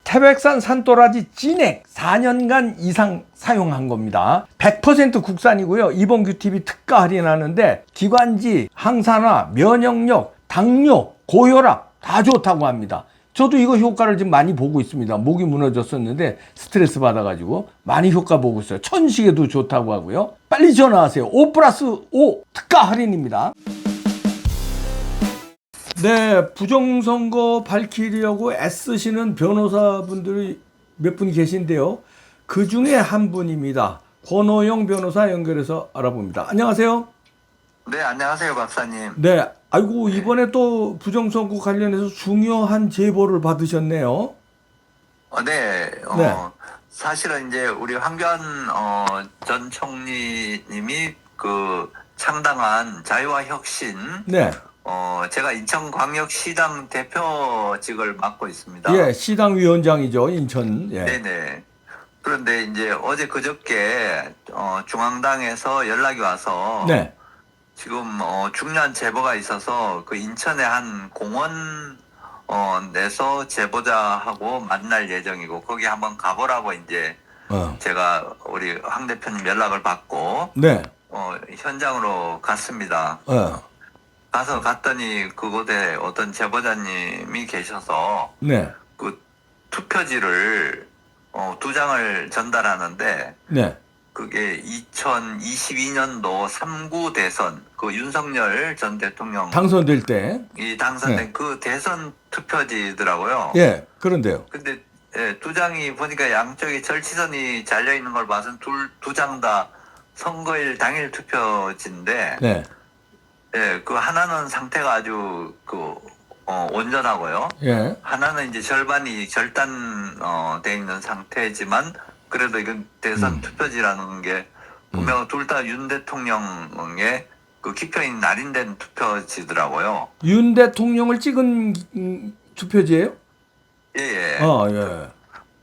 태백산 산도라지 진액 4년간 이상 사용한 겁니다. 100% 국산이고요. 이번 QTV 특가 할인하는데 기관지, 항산화, 면역력, 당뇨, 고혈압 다 좋다고 합니다. 저도 이거 효과를 지금 많이 보고 있습니다. 목이 무너졌었는데 스트레스 받아가지고 많이 효과 보고 있어요. 천식에도 좋다고 하고요. 빨리 전화하세요. 5+5 특가 할인입니다. 네, 부정선거 밝히려고 애쓰시는 변호사분들이 몇 분 계신데요. 그 중에 한 분입니다. 권호영 변호사 연결해서 알아봅니다. 안녕하세요. 네, 안녕하세요, 박사님. 네, 아이고 이번에 또 부정선거 관련해서 중요한 제보를 받으셨네요. 네, 네. 사실은 이제 우리 황교안 전 총리님이 그 창당한 자유와 혁신, 네, 제가 인천광역시당 대표직을 맡고 있습니다. 예, 시당 위원장이죠, 인천. 예. 네네. 그런데 이제 어제 그저께 중앙당에서 연락이 와서 네, 지금 중요한 제보가 있어서 그 인천의 한 공원 내서 제보자하고 만날 예정이고 거기 한번 가보라고 이제 제가 우리 황 대표님 연락을 받고 네, 현장으로 갔습니다. 가서 갔더니 그곳에 어떤 제보자님이 계셔서 네, 그 투표지를 2장을 전달하는데 네, 그게 2022년도 3구 대선 그 윤석열 전 대통령 당선될 때. 이 당선된 네. 그 대선 투표지더라고요. 예, 그런데요. 근데 두 장이 보니까 양쪽에 절치선이 잘려 있는 걸 봐서 두 장 다 선거일 당일 투표지인데, 네, 그 하나는 상태가 아주 온전하고요. 예, 하나는 이제 절반이 돼 있는 상태지만 그래도 이건 대선 투표지라는 게 분명 둘 다 윤 대통령의 그 기표인 날인된 투표지더라고요. 윤 대통령을 찍은 투표지예요? 예. 예.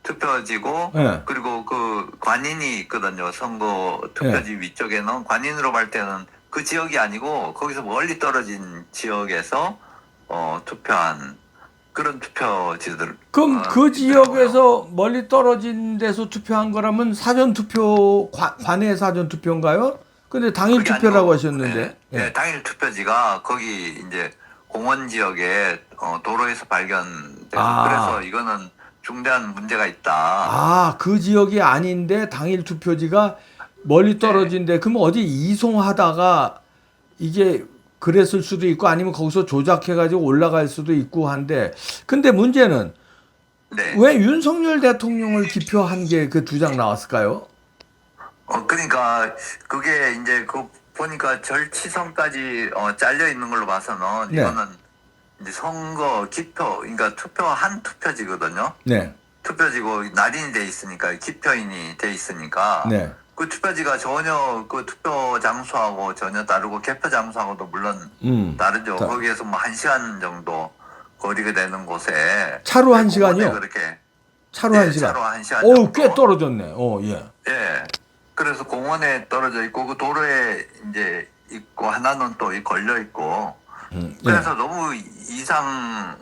투표지고 예. 그리고 그 관인이 있거든요. 선거 투표지 위쪽에는 관인으로 볼 때는 그 지역이 아니고 거기서 멀리 떨어진 지역에서 투표한 그런 투표지들. 그럼 그 지역에서 멀리 떨어진 데서 투표한 거라면 사전 투표 관내 사전 투표인가요? 근데 당일 그게 투표라고 아니고, 하셨는데. 예, 당일 투표지가 거기 이제 공원 지역에 도로에서 발견돼서 그래서 이거는 중대한 문제가 있다. 아, 그 지역이 아닌데 당일 투표지가 멀리 떨어진데 그럼 어디 이송하다가 이게 그랬을 수도 있고 아니면 거기서 조작해가지고 올라갈 수도 있고 한데 근데 문제는 네. 왜 윤석열 대통령을 기표한 게 그 2장 나왔을까요? 그러니까 그게 이제 그 보니까 절치선까지 잘려 있는 걸로 봐서는 네. 이거는 이제 선거 기표, 그러니까 투표한 투표지거든요. 네. 투표지고 날인이 돼 있으니까 기표인이 돼 있으니까 네. 그 투표지가 전혀 그 투표 장소하고 전혀 다르고 개표 장소하고도 물론 다르죠. 거기에서 뭐 1시간 정도 거리가 되는 곳에 차로 1시간이요? 그렇게 차로 네, 1시간. 차로 1시간 오, 정도. 꽤 떨어졌네. 예. 예. 그래서 공원에 떨어져 있고 그 도로에 이제 있고 하나는 또 걸려 있고 그래서 너무 이상하고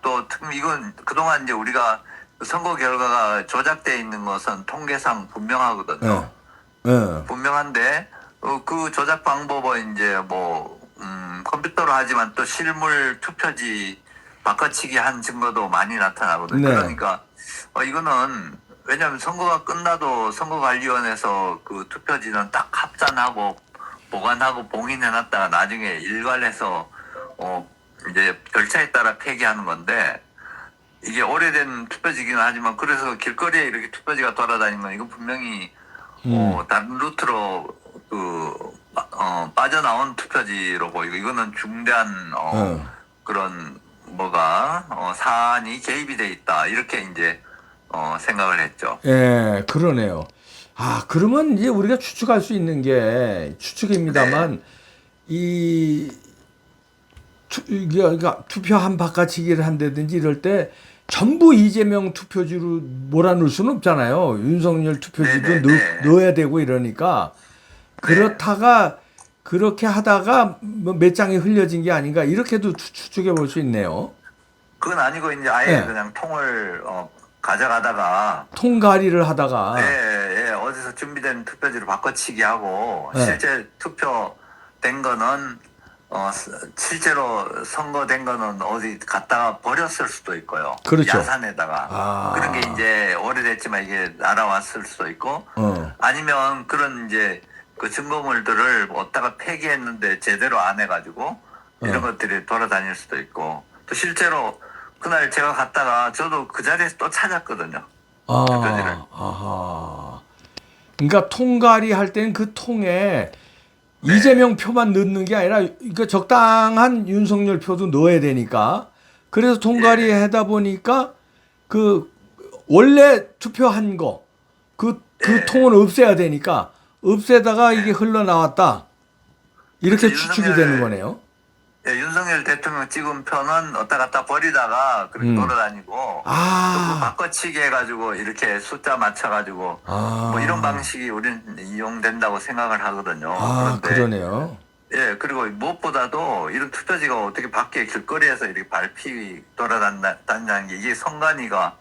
또 이건 그동안 이제 우리가 선거 결과가 조작돼 있는 것은 통계상 분명하거든요. 분명한데 그 조작 방법은 이제 뭐 컴퓨터로 하지만 또 실물 투표지 바꿔치기 한 증거도 많이 나타나거든요. 네. 그러니까 이거는 왜냐하면 선거가 끝나도 선거관리위원회에서 그 투표지는 딱 합산하고 보관하고 봉인해놨다가 나중에 일괄해서 이제 절차에 따라 폐기하는 건데 이게 오래된 투표지기는 하지만 그래서 길거리에 이렇게 투표지가 돌아다니면 이건 분명히 다른 루트로 빠져나온 투표지로 보이고 이거는 중대한 그런 사안이 개입이 돼 있다 이렇게 이제 생각을 했죠. 예, 그러네요. 아, 그러면 이제 우리가 추측할 수 있는 게 추측입니다만 그러니까 투표한 바꿔치기를 한다든지 이럴 때 전부 이재명 투표지로 몰아넣을 수는 없잖아요. 윤석열 투표지도 넣어야 되고 이러니까 그렇다가 그렇게 하다가 뭐 몇 장이 흘려진 게 아닌가 이렇게도 추측해 볼 수 있네요. 그건 아니고 이제 아예 네. 그냥 통을 가져가다가 통가리를 하다가 예, 어디서 준비된 투표지로 바꿔치기 하고 네. 실제 투표된 거는 실제로 선거된 거는 어디 갖다가 버렸을 수도 있고요. 그렇죠. 야산에다가 아. 그런 게 이제 오래됐지만 이게 날아왔을 수도 있고 어. 아니면 그런 이제 그 증거물들을 어디다가 폐기했는데 제대로 안 해가지고 이런 것들이 돌아다닐 수도 있고 또 실제로 그날 제가 갔다가 저도 그 자리에서 또 찾았거든요. 투표지를. 아하. 그러니까 통가리 할 때는 그 통에 이재명 표만 넣는 게 아니라 그 적당한 윤석열 표도 넣어야 되니까 그래서 통가리 하다 보니까 그 원래 투표한 거 그 통은 없애야 되니까 없애다가 이게 흘러나왔다. 이렇게 그래서 추측이 되는 거네요. 예, 윤석열 대통령 찍은 표는 어디다 갖다 버리다가 그렇게 돌아다니고 또 바꿔치기 해가지고 이렇게 숫자 맞춰가지고 뭐 이런 방식이 우리는 이용된다고 생각을 하거든요. 그런데 그러네요. 예, 그리고 무엇보다도 이런 투표지가 어떻게 밖에 길거리에서 이렇게 밟히 돌아다닌다는 게 이게 선관위가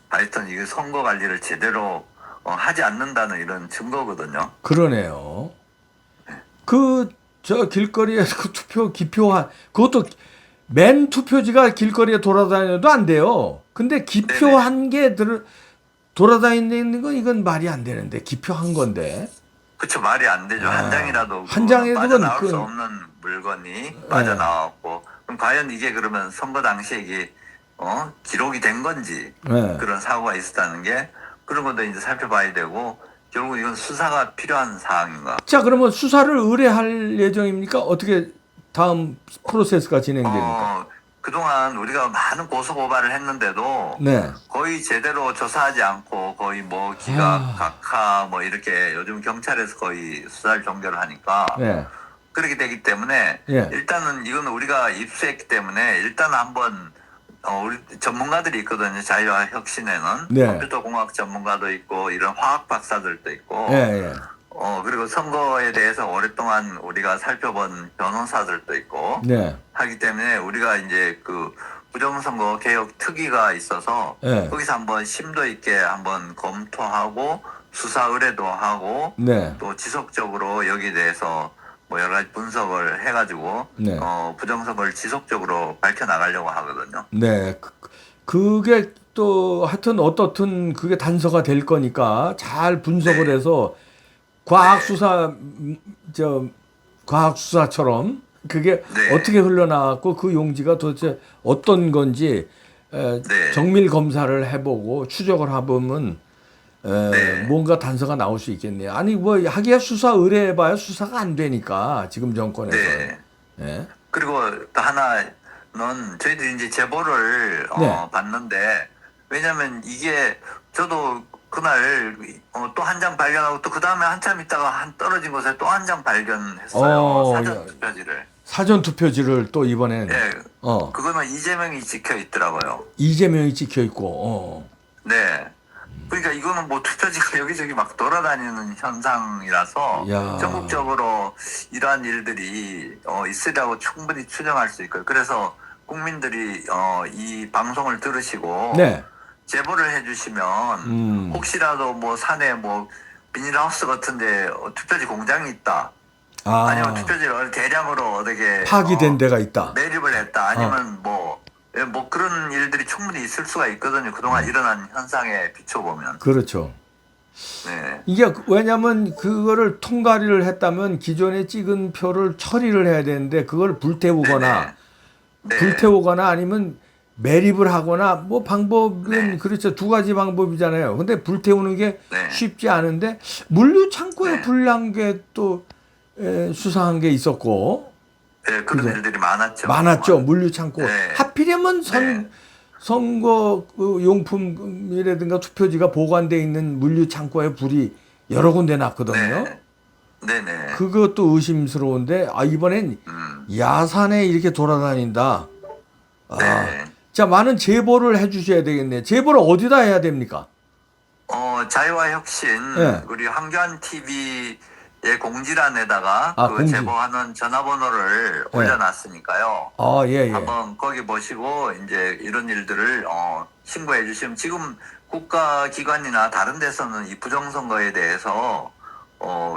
하여튼 이게 선거 관리를 제대로 하지 않는다는 이런 증거거든요. 그러네요. 저 길거리에서 그 투표 기표한 그것도 맨 투표지가 길거리에 돌아다녀도 안 돼요. 근데 기표한 게 돌아다니는 건 이건 말이 안 되는데 기표한 건데. 그쵸, 말이 안 되죠. 한 장이라도 한 장에도 빠져나올 그- 수 없는 물건이 빠져나왔고 그럼 과연 이게 그러면 선거 당시에 이게 기록이 된 건지 네. 그런 사고가 있었다는 게 그런 것도 이제 살펴봐야 되고 결국 이건 수사가 필요한 사항인가. 자, 그러면 수사를 의뢰할 예정입니까? 어떻게 다음 프로세스가 진행됩니까? 그동안 우리가 많은 고소고발을 했는데도 네. 거의 제대로 조사하지 않고 거의 뭐 기각, 각하 뭐 이렇게 요즘 경찰에서 거의 수사를 종결을 하니까 네. 그렇게 되기 때문에 예. 일단은 이건 우리가 입수했기 때문에 일단 한번 우리 전문가들이 있거든요. 자유와 혁신에는 네. 컴퓨터 공학 전문가도 있고 이런 화학 박사들도 있고 예, 예. 그리고 선거에 대해서 오랫동안 우리가 살펴본 변호사들도 있고 네. 하기 때문에 우리가 이제 그 부정선거 개혁 특위가 있어서 네. 거기서 한번 심도 있게 한번 검토하고 수사 의뢰도 하고 네. 또 지속적으로 여기에 대해서 뭐 여러 가지 분석을 해가지고 네. 부정선거를 지속적으로 밝혀나가려고 하거든요. 네. 그게 또 하여튼 어떻든 그게 단서가 될 거니까 잘 분석을 해서 과학수사처럼 그게 네. 어떻게 흘러나왔고 그 용지가 도대체 어떤 건지 네. 정밀 검사를 해보고 추적을 해보면 네. 뭔가 단서가 나올 수 있겠네요. 아니 뭐 하기야 수사 의뢰해봐야 수사가 안 되니까 지금 정권에서. 네. 예. 그리고 또 하나는 저희들이 이제 제보를 네. 받는데 왜냐면 이게 저도 그날 또 한 장 발견하고 또 그 다음에 한참 있다가 떨어진 곳에 또 한 장 발견했어요. 사전 투표지를. 사전 투표지를 또 이번엔 예. 그거는 이재명이 찍혀 있더라고요. 이재명이 찍혀 있고. 네. 그러니까 이거는 뭐 투표지가 여기저기 막 돌아다니는 현상이라서 야. 전국적으로 이러한 일들이 있으라고 충분히 추정할 수 있고요. 그래서 국민들이 이 방송을 들으시고 네. 제보를 해주시면 혹시라도 뭐 산에 뭐 비닐하우스 같은데 투표지 공장이 있다. 아니면 투표지를 대량으로 어떻게 파기된 데가 있다. 매립을 했다. 아니면 뭐 그런 일들이 충분히 있을 수가 있거든요. 그동안 일어난 현상에 비춰보면. 그렇죠. 네. 이게 왜냐하면 그거를 통과리를 했다면 기존에 찍은 표를 처리를 해야 되는데 그걸 불태우거나 네. 불태우거나 아니면 매립을 하거나 뭐 방법은 네. 그렇죠. 두 가지 방법이잖아요. 근데 불태우는 게 네. 쉽지 않은데 물류 창고에 네. 불난 게 또 수상한 게 있었고 네, 그런 그죠? 일들이 많았죠. 많았죠. 물류 창고. 네. 하필이면 네. 선거 그 용품이라든가 투표지가 보관돼 있는 물류 창고에 불이 여러 군데 났거든요. 네. 네네. 그것도 의심스러운데 이번엔 야산에 이렇게 돌아다닌다. 네. 자, 많은 제보를 해주셔야 되겠네요. 제보를 어디다 해야 됩니까? 자유와 혁신 네. 우리 황교안 TV 예, 공지란에다가 아, 그 공지. 제보하는 전화번호를 네. 올려놨으니까요. 아, 예, 예. 한번 거기 보시고 이제 이런 일들을 신고해 주시면 지금 국가기관이나 다른 데서는 이 부정선거에 대해서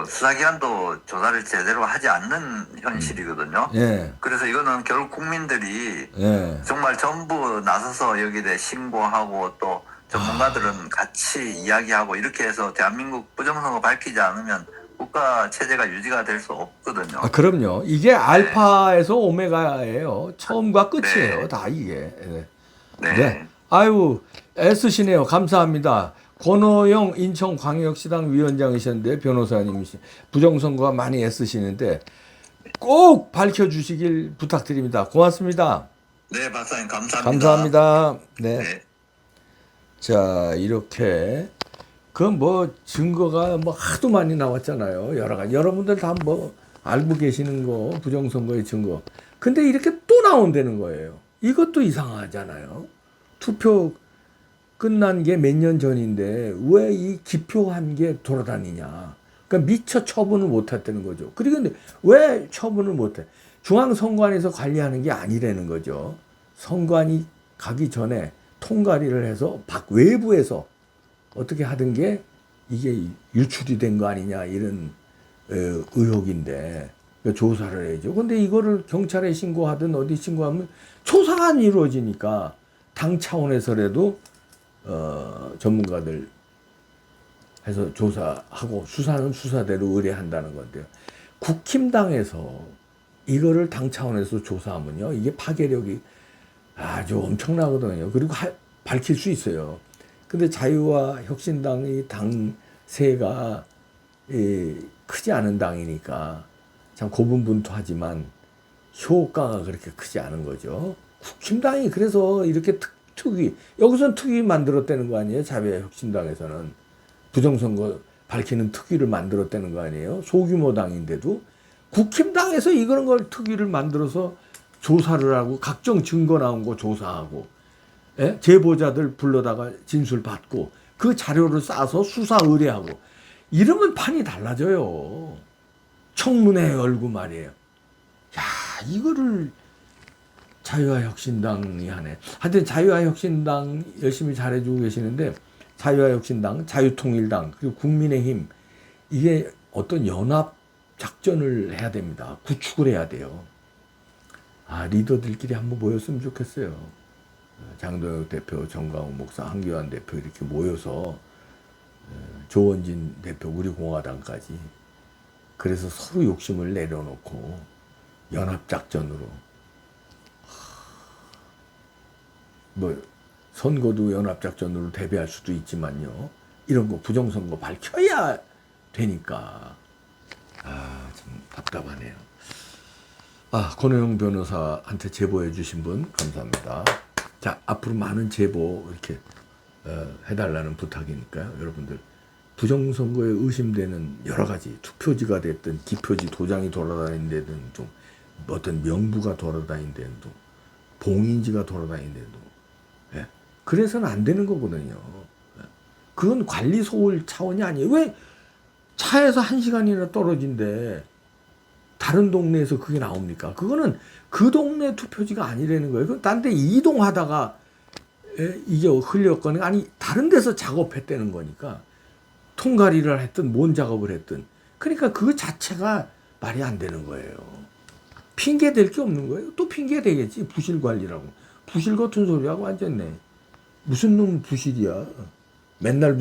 수사기관도 조사를 제대로 하지 않는 현실이거든요. 예. 그래서 이거는 결국 국민들이 예. 정말 전부 나서서 여기에 신고하고 또 전문가들은 같이 이야기하고 이렇게 해서 대한민국 부정선거 밝히지 않으면 국가 체제가 유지가 될 수 없거든요. 아, 그럼요. 이게 알파에서 오메가예요. 처음과 끝이에요. 네. 다 이게. 예. 네. 네. 아유, 애쓰시네요. 감사합니다. 권호영 인천광역시당 위원장이셨는데 변호사님이시 부정선거가 많이 애쓰시는데 꼭 밝혀주시길 부탁드립니다. 고맙습니다. 네, 박사님 감사합니다. 감사합니다. 네. 네. 자, 이렇게 그 뭐 증거가 뭐 하도 많이 나왔잖아요. 여러 가지. 여러분들 다 뭐 알고 계시는 거 부정선거의 증거. 근데 이렇게 또 나온다는 거예요. 이것도 이상하잖아요. 투표 끝난 게 몇 년 전인데 왜 이 기표한 게 돌아다니냐. 그러니까 미처 처분을 못 했다는 거죠. 그리고 근데 왜 처분을 못 해? 중앙선관위에서 관리하는 게 아니라는 거죠. 선관위 가기 전에 통과리를 해서 외부에서 어떻게 하던 게 이게 유출이 된 거 아니냐 이런 의혹인데 조사를 해야죠. 근데 이거를 경찰에 신고하든 어디 신고하면 조사가 안 이루어지니까 당 차원에서라도 전문가들 해서 조사하고 수사는 수사대로 의뢰한다는 건데요. 국힘당에서 이거를 당 차원에서 조사하면요. 이게 파괴력이 아주 엄청나거든요. 그리고 밝힐 수 있어요. 근데 자유와 혁신당이 당세가 크지 않은 당이니까 참 고분분투하지만 효과가 그렇게 크지 않은 거죠. 국힘당이 그래서 이렇게 특위, 여기서는 특위 만들었다는 거 아니에요? 자유혁신당에서는 부정선거 밝히는 특위를 만들었다는 거 아니에요? 소규모 당인데도 국힘당에서 이런 걸 특위를 만들어서 조사를 하고 각종 증거 나온 거 조사하고 제보자들 불러다가 진술 받고 그 자료를 싸서 수사 의뢰하고 이러면 판이 달라져요. 청문회 열고 말이에요. 야, 이거를 자유와 혁신당이 하네. 하여튼 자유와 혁신당 열심히 잘해주고 계시는데 자유와 혁신당, 자유통일당 그리고 국민의힘 이게 어떤 연합 작전을 해야 됩니다. 구축을 해야 돼요. 아, 리더들끼리 한번 모였으면 좋겠어요. 장동혁 대표, 정강훈 목사, 한교안 대표 이렇게 모여서 조원진 대표, 우리 공화당까지 그래서 서로 욕심을 내려놓고 연합작전으로 뭐 선거도 연합작전으로 대비할 수도 있지만요. 이런 거 부정선거 밝혀야 되니까 참 답답하네요. 권호영 변호사한테 제보해 주신 분 감사합니다. 자, 앞으로 많은 제보 이렇게 해달라는 부탁이니까요. 여러분들 부정선거에 의심되는 여러 가지 투표지가 됐든 기표지 도장이 돌아다니는 데든 좀 어떤 명부가 돌아다니는 데든 봉인지가 다니는 데도 그래서는 안 되는 거거든요. 그건 관리 소홀 차원이 아니에요. 왜 차에서 1시간이나 떨어진데 다른 동네에서 그게 나옵니까? 그거는 그 동네 투표지가 아니라는 거예요. 딴 데 이동하다가 이게 흘렸거나 아니 다른 데서 작업했다는 거니까 통가리를 했든 뭔 작업을 했든 그러니까 그 자체가 말이 안 되는 거예요. 핑계 댈 게 없는 거예요. 또 핑계 대겠지. 부실 관리라고. 부실 같은 소리하고 앉았네. 무슨 놈 부실이야. 맨날